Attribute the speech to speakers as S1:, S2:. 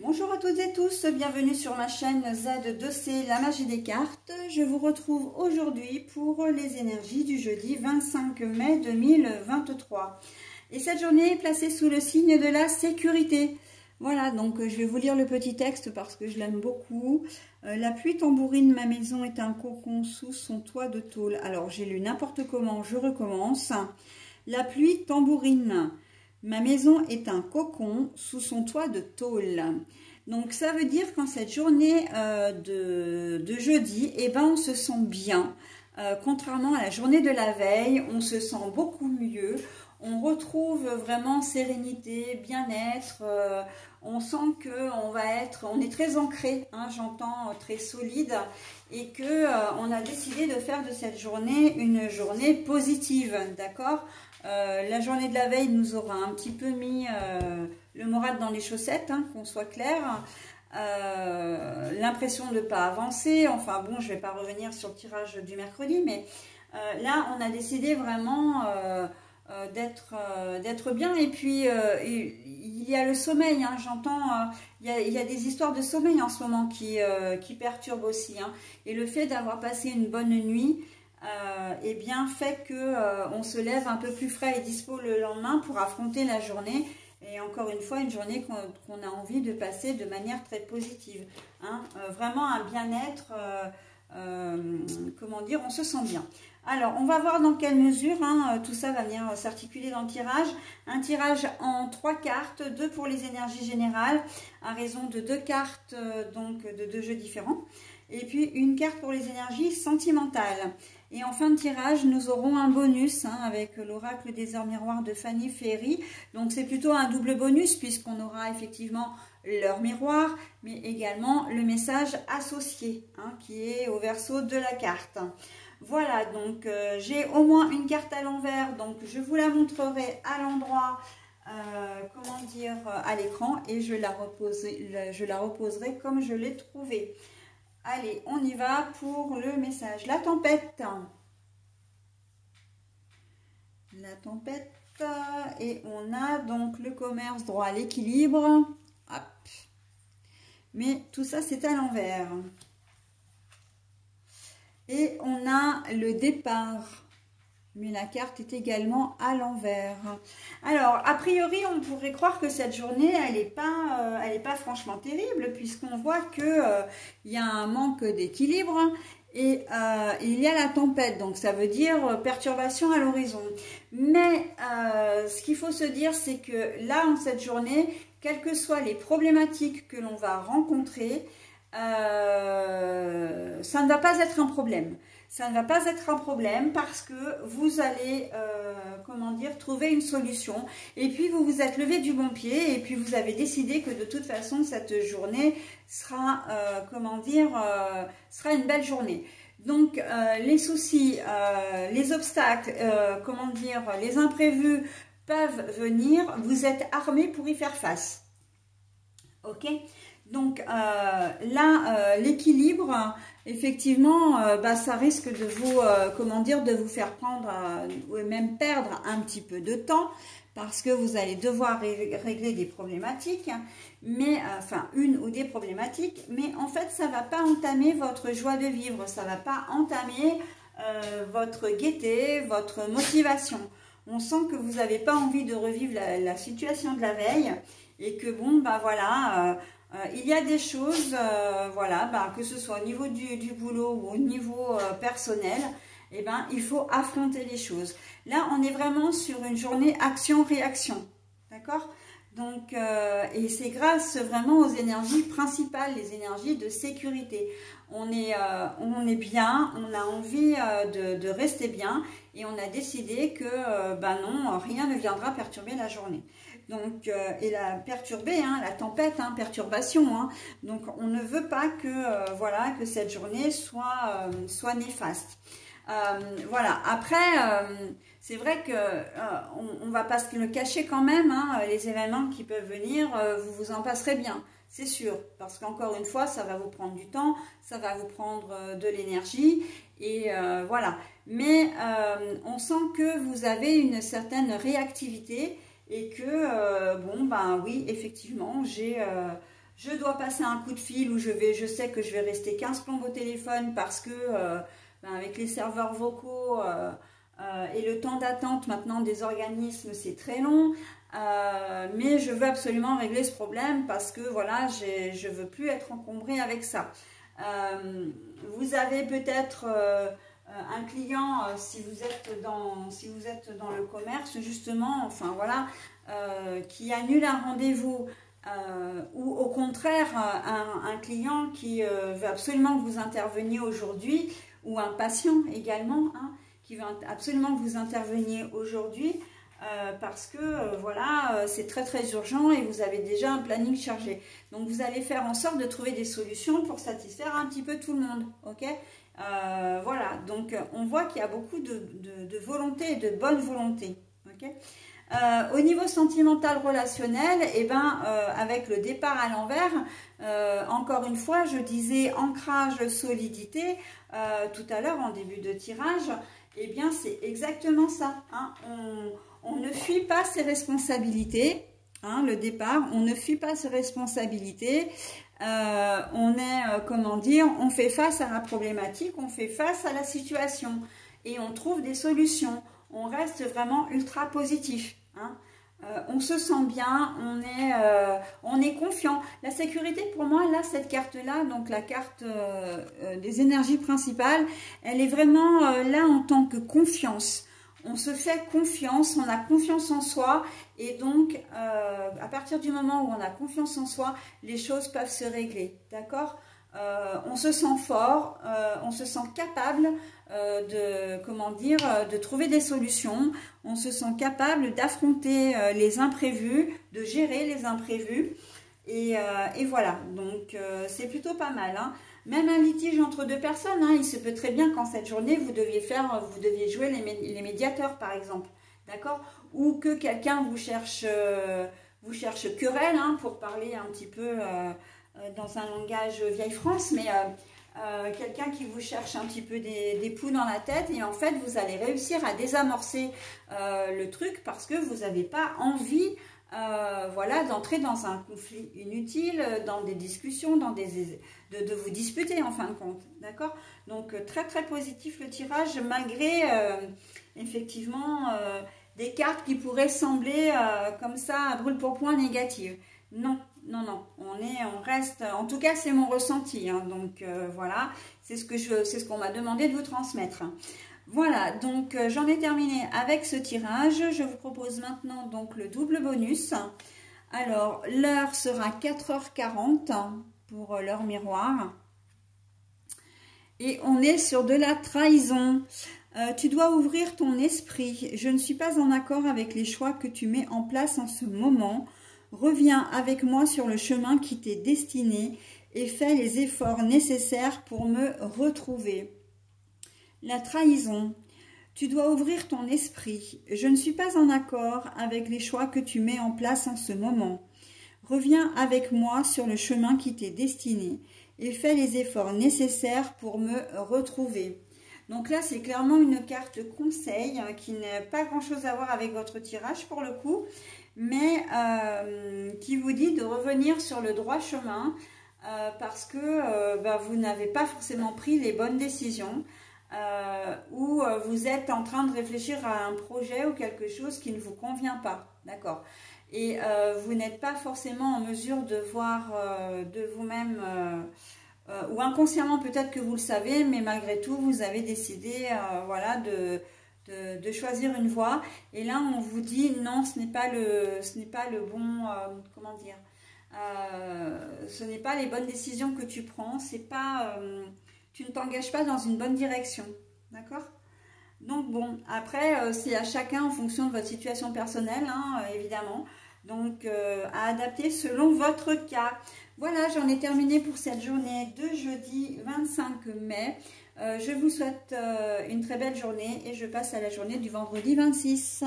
S1: Bonjour à toutes et tous, bienvenue sur ma chaîne Z2C, la magie des cartes. Je vous retrouve aujourd'hui pour les énergies du jeudi 25 mai 2023. Et cette journée est placée sous le signe de la sécurité. Voilà, donc je vais vous lire le petit texte parce que je l'aime beaucoup. La pluie tambourine, ma maison est un cocon sous son toit de tôle. Alors j'ai lu n'importe comment, je recommence. La pluie tambourine. Ma maison est un cocon sous son toit de tôle. Donc ça veut dire qu'en cette journée de jeudi, eh ben, on se sent bien. Contrairement à la journée de la veille, on se sent beaucoup mieux. On retrouve vraiment sérénité, bien-être. On sent on est très ancré, hein, j'entends très solide, et que on a décidé de faire de cette journée une journée positive, d'accord. La journée de la veille nous aura un petit peu mis le moral dans les chaussettes, hein, qu'on soit clair. L'impression de ne pas avancer. Enfin bon, je ne vais pas revenir sur le tirage du mercredi, mais là, on a décidé vraiment d'être bien. Et puis, il y a le sommeil, hein, j'entends, il y a des histoires de sommeil en ce moment qui perturbent aussi. Hein, et le fait d'avoir passé une bonne nuit, eh bien fait que on se lève un peu plus frais et dispo le lendemain pour affronter la journée, et encore une fois une journée qu'on a envie de passer de manière très positive, hein, vraiment un bien-être, comment dire, on se sent bien. Alors on va voir dans quelle mesure, hein, tout ça va venir s'articuler dans le tirage. Un tirage en 3 cartes, 2 pour les énergies générales à raison de 2 cartes, donc de 2 jeux différents, et puis une carte pour les énergies sentimentales. Et en fin de tirage, nous aurons un bonus, hein, avec l'oracle des heures miroirs de Fanny Ferry. Donc c'est plutôt un double bonus puisqu'on aura effectivement l'heure miroir, mais également le message associé, hein, qui est au verso de la carte. Voilà, donc j'ai au moins une carte à l'envers, donc je vous la montrerai à l'endroit, comment dire, à l'écran, et je la reposerai comme je l'ai trouvée. Allez, on y va pour le message. La tempête. La tempête. Et on a donc le commerce, droit à l'équilibre. Hop. Mais tout ça, c'est à l'envers. Et on a le départ. Mais la carte est également à l'envers. Alors, a priori, on pourrait croire que cette journée, elle n'est pas franchement terrible, puisqu'on voit que il y a un manque d'équilibre et il y a la tempête. Donc, ça veut dire perturbation à l'horizon. Mais ce qu'il faut se dire, c'est que là, en cette journée, quelles que soient les problématiques que l'on va rencontrer, ça ne va pas être un problème. Ça ne va pas être un problème parce que vous allez, comment dire, trouver une solution. Et puis, vous vous êtes levé du bon pied et puis vous avez décidé que de toute façon, cette journée sera, comment dire, sera une belle journée. Donc, les soucis, les obstacles, comment dire, les imprévus peuvent venir. Vous êtes armés pour y faire face. Ok ? Donc là, l'équilibre, effectivement, ça risque de vous, comment dire, de vous faire prendre ou même perdre un petit peu de temps parce que vous allez devoir régler des problématiques, mais enfin une ou des problématiques, mais en fait ça va pas entamer votre joie de vivre, ça va pas entamer votre gaieté, votre motivation. On sent que vous n'avez pas envie de revivre la situation de la veille et que bon, voilà. Il y a des choses, voilà, que ce soit au niveau du boulot ou au niveau personnel, eh ben, il faut affronter les choses. Là, on est vraiment sur une journée action-réaction, d'accord? Donc, et c'est grâce vraiment aux énergies principales, les énergies de sécurité. On est bien, on a envie de rester bien et on a décidé que, non, rien ne viendra perturber la journée. Donc, et la perturber, hein, la tempête, hein, perturbation. Hein. Donc, on ne veut pas que, voilà, que cette journée soit néfaste. Voilà. Après, c'est vrai que on va pas se le cacher quand même. Hein, les événements qui peuvent venir, vous en passerez bien, c'est sûr. Parce qu'encore une fois, ça va vous prendre du temps, ça va vous prendre de l'énergie. Et voilà. Mais on sent que vous avez une certaine réactivité. Et que, oui, effectivement, je dois passer un coup de fil ou je sais que je vais rester 15 plombes au téléphone parce que avec les serveurs vocaux et le temps d'attente maintenant des organismes, c'est très long. Mais je veux absolument régler ce problème parce que voilà, je ne veux plus être encombrée avec ça. Vous avez peut-être un client, si vous êtes dans le commerce, justement, enfin voilà, qui annule un rendez-vous. Ou au contraire un client qui veut absolument que vous interveniez aujourd'hui, ou un patient également hein, qui veut absolument que vous interveniez aujourd'hui parce que voilà c'est très très urgent et vous avez déjà un planning chargé. Donc vous allez faire en sorte de trouver des solutions pour satisfaire un petit peu tout le monde, ok. Voilà, donc on voit qu'il y a beaucoup de volonté et de bonne volonté, ok. Au niveau sentimental relationnel, et avec le départ à l'envers, encore une fois, je disais ancrage, solidité, tout à l'heure en début de tirage, et bien c'est exactement ça. Hein. On ne fuit pas ses responsabilités, hein, le départ, on ne fuit pas ses responsabilités, on est, comment dire, on fait face à la problématique, on fait face à la situation, et on trouve des solutions, on reste vraiment ultra positif. Hein. On se sent bien, on est confiant. La sécurité, pour moi, là, cette carte-là, donc la carte des énergies principales, elle est vraiment là en tant que confiance. On se fait confiance, on a confiance en soi et donc à partir du moment où on a confiance en soi, les choses peuvent se régler, d'accord ? On se sent fort, on se sent capable de trouver des solutions, on se sent capable d'affronter les imprévus, de gérer les imprévus et voilà, donc c'est plutôt pas mal. Hein. Même un litige entre deux personnes, hein, il se peut très bien qu'en cette journée vous deviez jouer les médiateurs par exemple, d'accord, ou que quelqu'un vous cherche querelle, hein, pour parler un petit peu dans un langage vieille France, mais quelqu'un qui vous cherche un petit peu des poux dans la tête, et en fait vous allez réussir à désamorcer le truc parce que vous n'avez pas envie voilà, d'entrer dans un conflit inutile, dans des discussions, de vous disputer en fin de compte, d'accord. Donc très très positif le tirage, malgré effectivement des cartes qui pourraient sembler comme ça à brûle-pourpoint négatives. Non, non, non, on reste, en tout cas c'est mon ressenti, hein, donc voilà, c'est ce qu'on m'a demandé de vous transmettre. Voilà, donc j'en ai terminé avec ce tirage. Je vous propose maintenant donc le double bonus. Alors, l'heure sera 4h40 pour l'heure miroir. Et on est sur de la trahison. Tu dois ouvrir ton esprit. Je ne suis pas en accord avec les choix que tu mets en place en ce moment. Reviens avec moi sur le chemin qui t'est destiné et fais les efforts nécessaires pour me retrouver. La trahison. Tu dois ouvrir ton esprit. Je ne suis pas en accord avec les choix que tu mets en place en ce moment. Reviens avec moi sur le chemin qui t'est destiné et fais les efforts nécessaires pour me retrouver. Donc là, c'est clairement une carte conseil qui n'a pas grand-chose à voir avec votre tirage pour le coup, mais qui vous dit de revenir sur le droit chemin parce que vous n'avez pas forcément pris les bonnes décisions. Ou vous êtes en train de réfléchir à un projet ou quelque chose qui ne vous convient pas, d'accord, et vous n'êtes pas forcément en mesure de voir de vous-même, ou inconsciemment peut-être que vous le savez, mais malgré tout vous avez décidé voilà, de choisir une voie, et là on vous dit non, ce n'est pas le bon, comment dire, ce n'est pas les bonnes décisions que tu prends, c'est pas... tu ne t'engages pas dans une bonne direction, d'accord? Donc bon, après, c'est à chacun en fonction de votre situation personnelle, hein, évidemment. Donc, à adapter selon votre cas. Voilà, j'en ai terminé pour cette journée de jeudi 25 mai. Je vous souhaite une très belle journée et je passe à la journée du vendredi 26.